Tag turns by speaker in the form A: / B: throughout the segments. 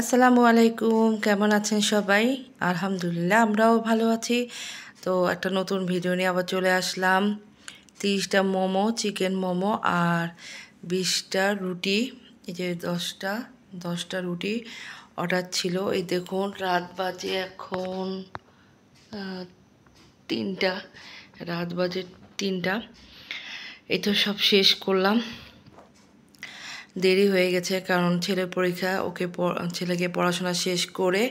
A: আসসালামু আলাইকুম, কেমন আছেন সবাই? আলহামদুলিল্লাহ আমরাও ভালো আছি। তো একটা নতুন ভিডিও নিয়ে আবার চলে আসলাম। 30টা মোমো, চিকেন মোমো আর 20টা রুটি। এই যে 10টা রুটি অর্ডার ছিল। এই দেখুন রাত বাজে এখন 3টা, রাত বাজে 3টা। এই তো সব শেষ করলাম। দেরি হয়ে গেছে কারণ ছেলের পরীক্ষা, ছেলেকে পড়াশোনা শেষ করে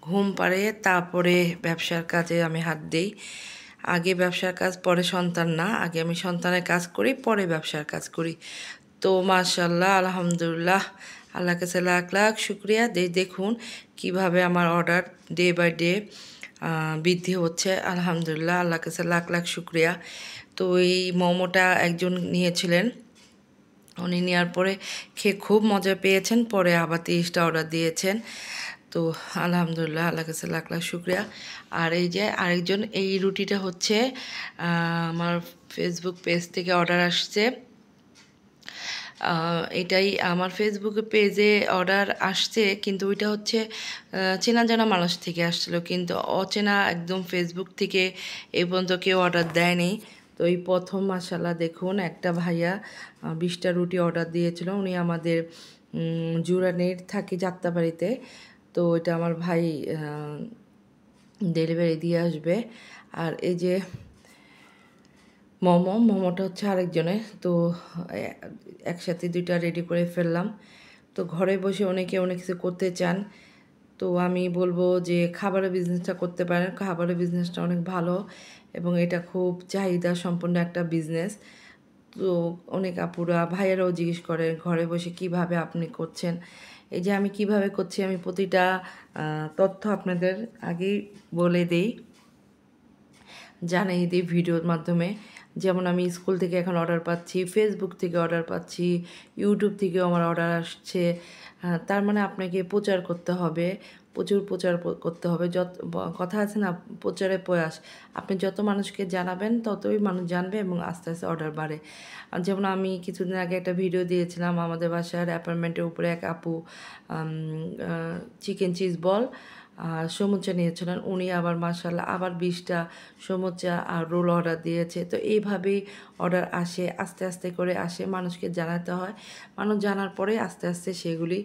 A: ঘুম পাড়িয়ে তারপরে ব্যবসার কাজে আমি হাত দিই। আগে ব্যবসার কাজ, পরে সন্তান না, আগে আমি সন্তানের কাজ করি, পরে ব্যবসার কাজ করি। তো মাশাআল্লাহ, আলহামদুলিল্লাহ, আল্লাহর কাছে লাখ লাখ শুক্রিয়া। দেখুন কিভাবে আমার অর্ডার ডে বাই ডে বৃদ্ধি হচ্ছে। আলহামদুলিল্লাহ, আল্লাহর কাছে লাখ লাখ শুক্রিয়া। তো এই মোমোটা একজন নিয়েছিলেন, উনি নেওয়ার পরে খেয়ে খুব মজা পেয়েছেন, পরে আবার 30টা অর্ডার দিয়েছেন। তো আলহামদুলিল্লাহ, আল্লাহর কাছে লাখ লাখ শুক্রিয়া। আর এই যে আরেকজন, এই রুটিটা হচ্ছে আমার ফেসবুক পেজ থেকে অর্ডার আসছে। এটাই আমার ফেসবুক পেজে অর্ডার আসছে, কিন্তু ওইটা হচ্ছে চেনা জানা মানুষ থেকে আসছিল, কিন্তু অচেনা একদম ফেসবুক থেকে এই পর্যন্ত কেউ অর্ডার দেয়নি। তো এই প্রথম মাশাআল্লাহ দেখুন একটা ভাইয়া 20টা রুটি অর্ডার দিয়েছিল। উনি আমাদের জুরানের থাকে যাত্রাবাড়িতে। তো এটা আমার ভাই ডেলিভারি দিয়ে আসবে। আর এই যে মোমোটা হচ্ছে আরেকজনের। তো একসাথে 2টা রেডি করে ফেললাম। তো ঘরে বসে অনেকে অনেক কিছু করতে চান, তো আমি বলবো যে খাবারের বিজনেসটা করতে পারেন। খাবারের বিজনেসটা অনেক ভালো এবং এটা খুব চাহিদা সম্পন্ন একটা বিজনেস। তো অনেক আপুরা ভাইয়েরাও জিজ্ঞেস করেন ঘরে বসে কিভাবে আপনি করছেন। এই যে আমি কিভাবে করছি, আমি প্রতিটা তথ্য আপনাদের আগেই বলে দিই, জানাই দিই ভিডিওর মাধ্যমে। যেমন আমি স্কুল থেকে এখন অর্ডার পাচ্ছি, ফেসবুক থেকে অর্ডার পাচ্ছি, ইউটিউব থেকেও আমার অর্ডার আসছে। তার মানে আপনাকে প্রচার করতে হবে, প্রচুর প্রচার করতে হবে। কথা আছে না, প্রচারে প্রয়াস। আপনি যত মানুষকে জানাবেন ততই মানুষ জানবে এবং আস্তে আস্তে অর্ডার বাড়ে। আর যেমন আমি কিছুদিন আগে একটা ভিডিও দিয়েছিলাম, আমাদের বাসার অ্যাপার্টমেন্টের উপরে এক আপু চিকেন চিজ বল আর সমুচা নিয়েছিলেন। উনি আবার মাশাআল্লাহ আবার 20টা সমুচা আর রোল অর্ডার দিয়েছে। তো এইভাবেই অর্ডার আসে, আস্তে আস্তে করে আসে, মানুষকে জানাতে হয়। মানুষ জানার পরে আস্তে আস্তে সেগুলি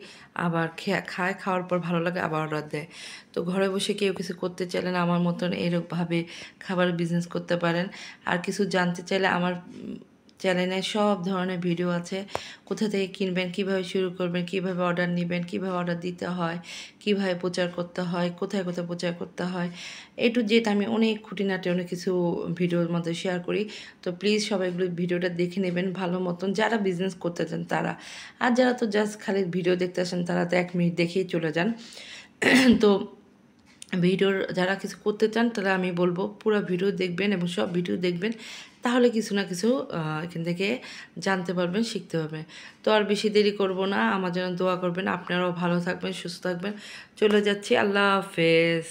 A: আবার খায়, খাওয়ার পর ভালো লাগে আবার অর্ডার দেয়। তো ঘরে বসে কেউ কিছু করতে চাইলেন আমার মতন এরকমভাবে খাবারের বিজনেস করতে পারেন। আর কিছু জানতে চাইলে আমার চ্যানেলে সব ধরনের ভিডিও আছে। কোথা থেকে কিনবেন, কিভাবে শুরু করবেন, কিভাবে অর্ডার নেবেন, কিভাবে অর্ডার দিতে হয়, কিভাবে প্রচার করতে হয়, কোথায় কোথায় প্রচার করতে হয়, এ টু জেড আমি অনেক খুঁটিনাটি অনেক কিছু ভিডিওর মধ্যে শেয়ার করি। তো প্লিজ সবাই এগুলো ভিডিওটা দেখে নেবেন ভালো মতন, যারা বিজনেস করতে চান তারা। আর যারা তো জাস্ট খালি ভিডিও দেখতে আসেন তারা তো 1 মিনিট দেখেই চলে যান। তো ভিডিওর যারা কিছু করতে চান তাহলে আমি বলবো পুরো ভিডিও দেখবেন এবং সব ভিডিও দেখবেন, তাহলে কিছু না কিছু এখান থেকে জানতে পারবেন, শিখতে পারবেন। তো আর বেশি দেরি করব না, আমার জন্য দোয়া করবেন, আপনারাও ভালো থাকবেন, সুস্থ থাকবেন। চলে যাচ্ছি, আল্লাহ হাফেজ।